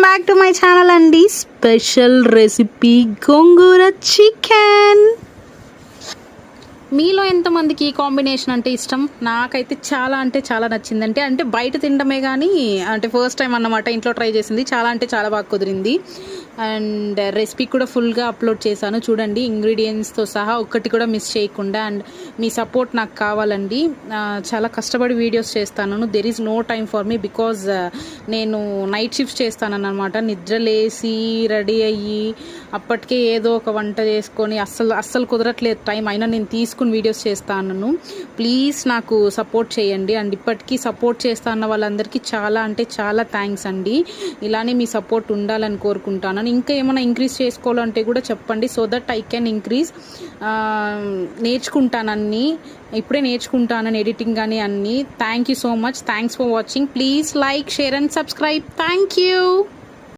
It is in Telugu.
బ్యాక్ టు మై ఛానల్ అండి. స్పెషల్ రెసిపీ గోంగూర చికెన్. మీలో ఎంతమందికి ఈ కాంబినేషన్ అంటే ఇష్టం? నాకైతే చాలా అంటే చాలా నచ్చింది. అంటే బయట తినడమే కానీ ఫస్ట్ టైం అన్నమాట ఇంట్లో ట్రై చేసింది. చాలా అంటే చాలా బాగా కుదిరింది. అండ్ రెసిపీ కూడా ఫుల్గా అప్లోడ్ చేశాను చూడండి, ఇంగ్రీడియంట్స్తో సహా ఒక్కటి కూడా మిస్ చేయకుండా. అండ్ మీ సపోర్ట్ నాకు కావాలండి. చాలా కష్టపడి వీడియోస్ చేస్తాను. There is no time for me because నేను నైట్ షిఫ్ట్ చేస్తానన్నమాట. నిద్ర లేసి రెడీ అయ్యి అప్పటికే ఏదో ఒక వంట చేసుకొని అస్సలు కుదరట్లేదు టైం. అయినా నేను తీసుకుని వీడియోస్ చేస్తాను. ప్లీజ్ నాకు సపోర్ట్ చేయండి. అండ్ ఇప్పటికీ సపోర్ట్ చేస్తా అన్న వాళ్ళందరికీ చాలా అంటే చాలా థ్యాంక్స్ అండి. ఇలానే మీ సపోర్ట్ ఉండాలని కోరుకుంటాను. ఇంకా ఏమైనా ఇంక్రీజ్ చేసుకోవాలంటే కూడా చెప్పండి, so that I can increase. నేర్చుకుంటానన్నీ, ఇప్పుడే నేర్చుకుంటానని ఎడిటింగ్ కానీ అన్నీ. Thank you so much. Thanks for watching. Please like, share and subscribe. Thank you.